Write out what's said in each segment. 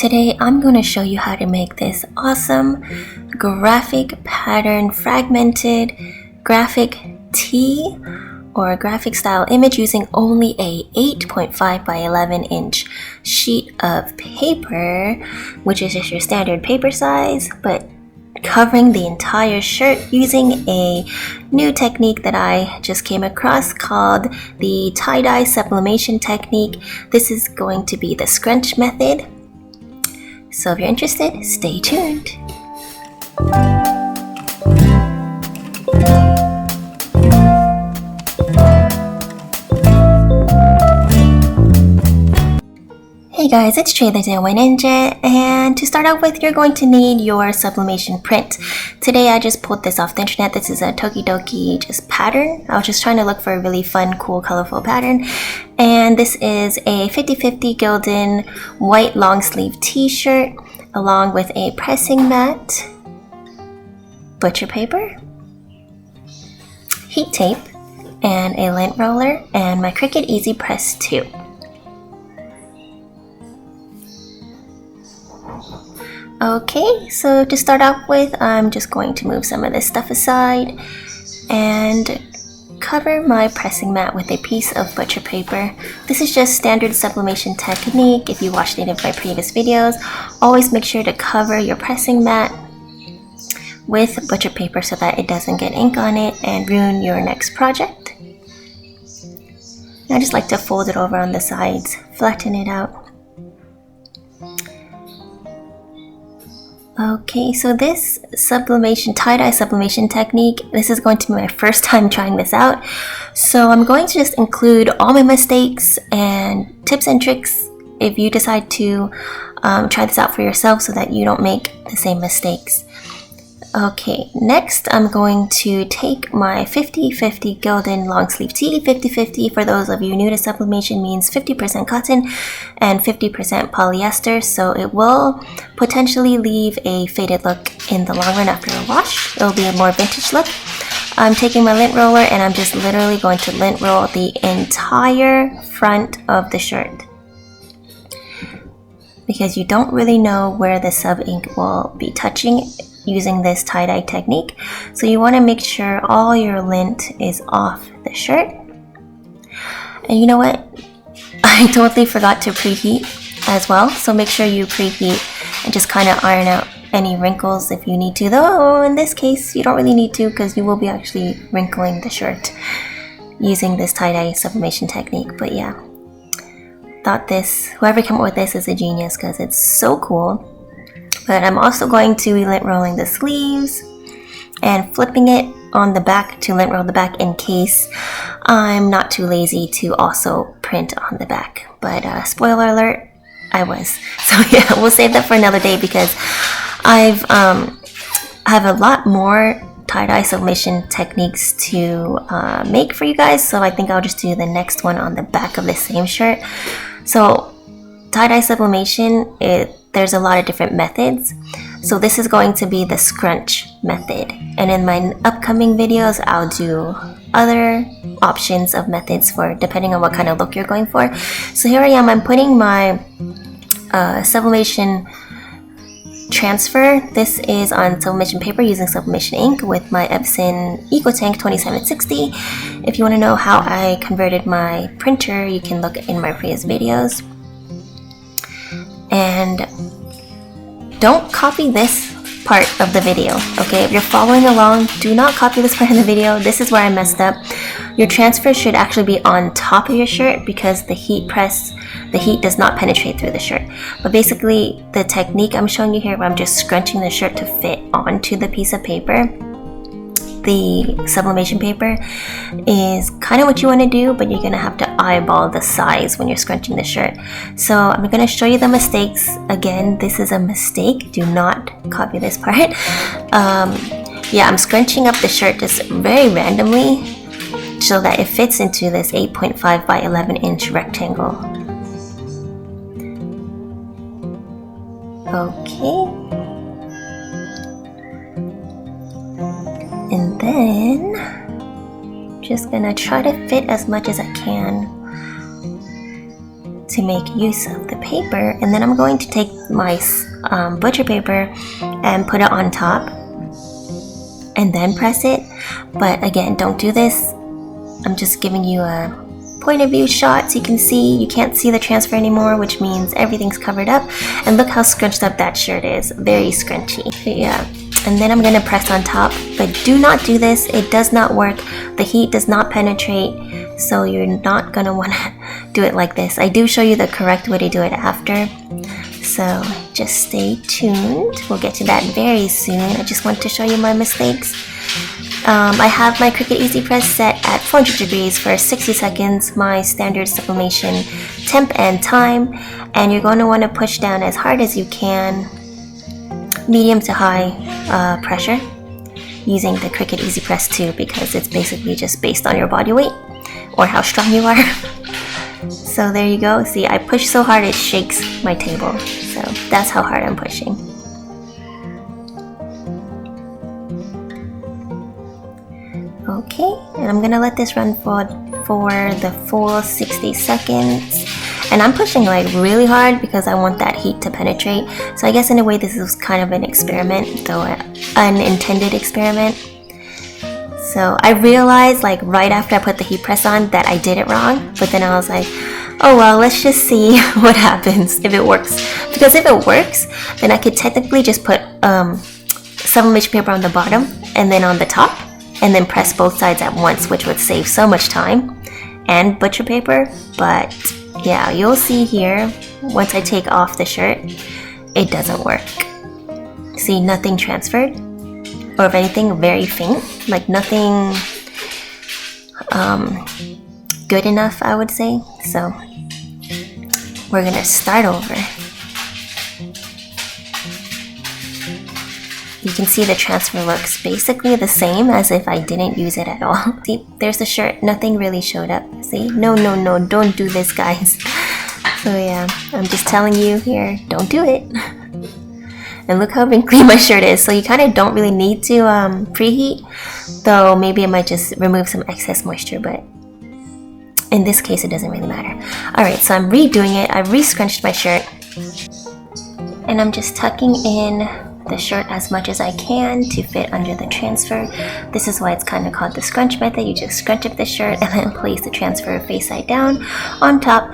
Today I'm going to show you how to make this awesome graphic pattern fragmented graphic tee or graphic style image using only a 8.5 by 11 inch sheet of paper, which is just your standard paper size, but covering the entire shirt using a new technique that I just came across called the tie-dye sublimation technique. This is going to be the scrunch method. So if you're interested, stay tuned. Hey guys, it's Trey the DIY Ninja, and to start out with, you're going to need your sublimation print. Today I just pulled this off the internet. This is a Tokidoki just pattern. I was just trying to look for a really fun, cool, colorful pattern. And this is a 50/50 Gildan white long sleeve t-shirt along with a pressing mat, butcher paper, heat tape, and a lint roller, and my Cricut Easy Press 2. Okay, so to start off with, I'm just going to move some of this stuff aside and cover my pressing mat with a piece of butcher paper. This is just standard sublimation technique. If you watched any of my previous videos, always make sure to cover your pressing mat with butcher paper so that it doesn't get ink on it and ruin your next project. And I just like to fold it over on the sides, flatten it out. Okay, so this sublimation, tie-dye sublimation technique, this is going to be my first time trying this out. So I'm going to just include all my mistakes and tips and tricks if you decide to try this out for yourself so that you don't make the same mistakes. Okay, next I'm going to take my 50/50 Gildan long sleeve tee. 50/50 for those of you new to sublimation means 50% cotton and 50% polyester, so it will potentially leave a faded look in the long run after a wash. It will be a more vintage look. I'm taking my lint roller and I'm just literally going to lint roll the entire front of the shirt, because you don't really know where the sub ink will be touching using this tie-dye technique. So you want to make sure all your lint is off the shirt. And you know what? I totally forgot to preheat as well. So make sure you preheat and just kind of iron out any wrinkles if you need to. Though in this case, you don't really need to, because you will be actually wrinkling the shirt using this tie-dye sublimation technique. But yeah, thought whoever came up with this is a genius, because it's so cool. But I'm also going to be lint rolling the sleeves and flipping it on the back to lint roll the back in case I'm not too lazy to also print on the back. But spoiler alert, I was. So yeah, we'll save that for another day, because I have a lot more tie-dye sublimation techniques to make for you guys. So I think I'll just do the next one on the back of the same shirt. So tie-dye sublimation, there's a lot of different methods. So this is going to be the scrunch method. And in my upcoming videos, I'll do other options of methods for depending on what kind of look you're going for. So here I am, I'm putting my sublimation transfer. This is on sublimation paper using sublimation ink with my Epson EcoTank 2760. If you want to know how I converted my printer, you can look in my previous videos. And don't copy this part of the video, okay? If you're following along, do not copy this part of the video. This is where I messed up. Your transfer should actually be on top of your shirt, because the heat does not penetrate through the shirt. But basically, the technique I'm showing you here, where I'm just scrunching the shirt to fit onto the piece of paper, the sublimation paper, is kind of what you want to do, but you're going to have to eyeball the size when you're scrunching the shirt. So I'm going to show you the mistakes. Again, this is a mistake. Do not copy this part. Yeah, I'm scrunching up the shirt just very randomly so that it fits into this 8.5 by 11 inch rectangle. Okay. And then just gonna try to fit as much as I can to make use of the paper, and then I'm going to take my butcher paper and put it on top and then press it. But again, don't do this. I'm just giving you a point of view shot so you can see. You can't see the transfer anymore, which means everything's covered up. And look how scrunched up that shirt is. Very scrunchy. Yeah. And then I'm gonna press on top, but do not do this. It does not work. The heat does not penetrate, so you're not gonna wanna do it like this. I do show you the correct way to do it after, so just stay tuned. We'll get to that very soon. I just want to show you my mistakes. I have my Cricut Easy Press set at 400 degrees for 60 seconds, my standard sublimation temp and time, and you're going to want to push down as hard as you can, medium to high pressure, using the Cricut Easy Press 2 because it's basically just based on your body weight or how strong you are. So there you go. See, I push so hard it shakes my table, so that's how hard I'm pushing. Okay, and I'm gonna let this run for the full 60 seconds. And I'm pushing like really hard because I want that heat to penetrate. So I guess in a way this is kind of an experiment, though an unintended experiment. So I realized like right after I put the heat press on that I did it wrong, but then I was like, oh well, let's just see what happens if it works. Because if it works, then I could technically just put sublimation paper on the bottom and then on the top, and then press both sides at once, which would save so much time and butcher paper. But yeah, you'll see here, once I take off the shirt, it doesn't work. See, nothing transferred, or if anything, very faint, like nothing good enough, I would say. So we're gonna start over. You can see the transfer looks basically the same as if I didn't use it at all. See, there's the shirt, nothing really showed up. See, no, don't do this, guys. So yeah, I'm just telling you here, don't do it. And look how wrinkly my shirt is. So you kind of don't really need to preheat, though maybe it might just remove some excess moisture, but in this case, it doesn't really matter. All right, so I'm redoing it. I've re-scrunched my shirt, and I'm just tucking in the shirt as much as I can to fit under the transfer. This is why it's kind of called the scrunch method. You just scrunch up the shirt and then place the transfer face side down on top.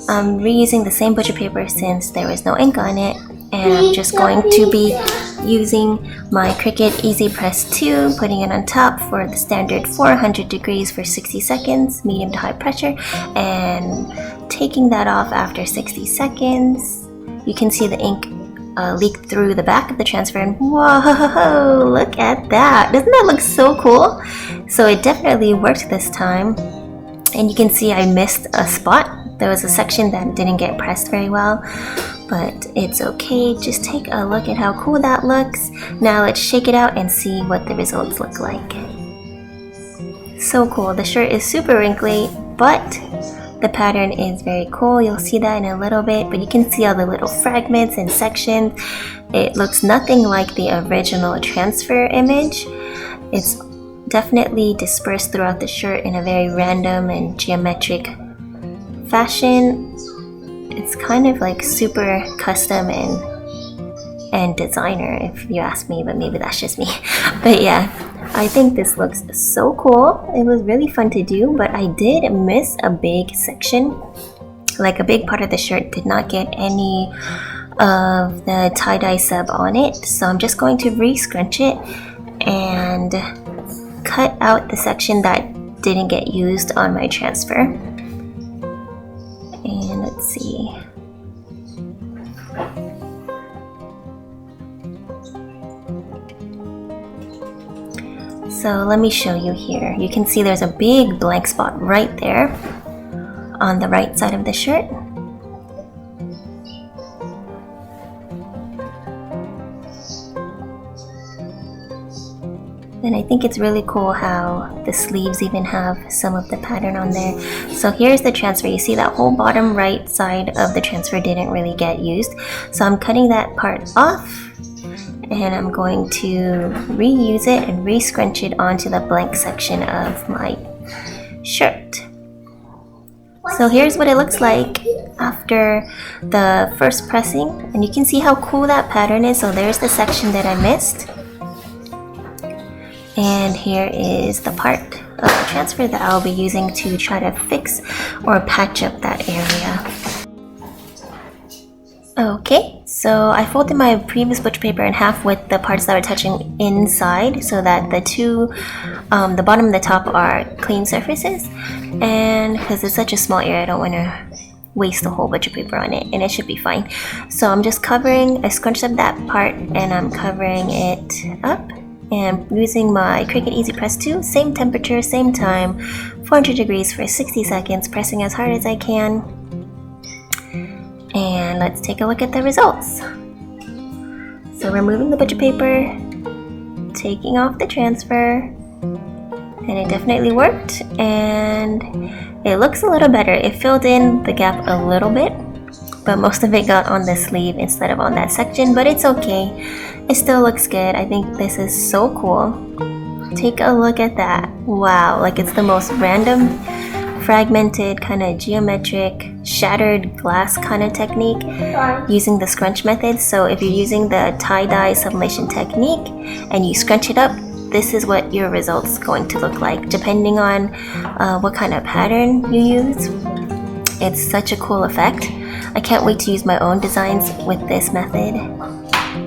I'm reusing the same butcher paper since there was no ink on it, and I'm just going to be using my Cricut Easy Press 2, putting it on top for the standard 400 degrees for 60 seconds, medium to high pressure, and taking that off after 60 seconds. You can see the ink leak through the back of the transfer, and whoa, look at that. Doesn't that look so cool? So it definitely worked this time. And you can see I missed a spot. There was a section that didn't get pressed very well, but it's okay. Just take a look at how cool that looks. Now let's shake it out and see what the results look like. So cool. The shirt is super wrinkly, but the pattern is very cool. You'll see that in a little bit, but you can see all the little fragments and sections. It looks nothing like the original transfer image. It's definitely dispersed throughout the shirt in a very random and geometric fashion. It's kind of like super custom and designer, if you ask me, but maybe that's just me. But yeah, I think this looks so cool. It was really fun to do, but I did miss a big section. Like a big part of the shirt did not get any of the tie-dye sub on it. So I'm just going to re-scrunch it and cut out the section that didn't get used on my transfer. And let's see. So let me show you here. You can see there's a big blank spot right there on the right side of the shirt. And I think it's really cool how the sleeves even have some of the pattern on there. So here's the transfer. You see that whole bottom right side of the transfer didn't really get used. So I'm cutting that part off, and I'm going to reuse it and re-scrunch it onto the blank section of my shirt. So here's what it looks like after the first pressing, and you can see how cool that pattern is. So there's the section that I missed, and here is the part of the transfer that I'll be using to try to fix or patch up that area. Okay, so I folded my previous butcher paper in half with the parts that are touching inside, so that the the bottom and the top are clean surfaces. And because it's such a small area, I don't want to waste the whole butcher paper on it, and it should be fine. So I'm just I scrunched up that part, and I'm covering it up and using my Cricut Easy Press 2, same temperature, same time, 400 degrees for 60 seconds, pressing as hard as I can. And let's take a look at the results. So removing the butcher paper, taking off the transfer, and it definitely worked, and it looks a little better. It filled in the gap a little bit, but most of it got on the sleeve instead of on that section, but it's okay. It still looks good. I think this is so cool. Take a look at that. Wow, like it's the most random, fragmented, kind of geometric, shattered glass kind of technique using the scrunch method. So if you're using the tie-dye sublimation technique and you scrunch it up, this is what your result's going to look like, depending on what kind of pattern you use. It's such a cool effect. I can't wait to use my own designs with this method.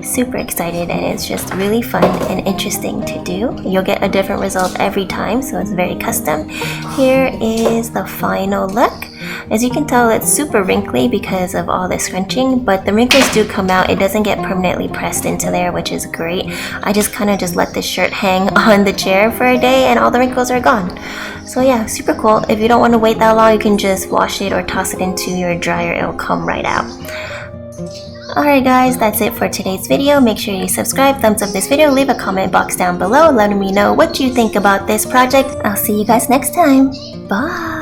Super excited, and it's just really fun and interesting to do. You'll get a different result every time, so it's very custom. Here is the final look. As you can tell, it's super wrinkly because of all the scrunching, but the wrinkles do come out. It doesn't get permanently pressed into there, which is great. I just kind of let this shirt hang on the chair for a day and all the wrinkles are gone. So yeah, super cool. If you don't want to wait that long, you can just wash it or toss it into your dryer. It'll come right out. Alright guys, that's it for today's video. Make sure you subscribe, thumbs up this video, leave a comment box down below letting me know what you think about this project. I'll see you guys next time. Bye!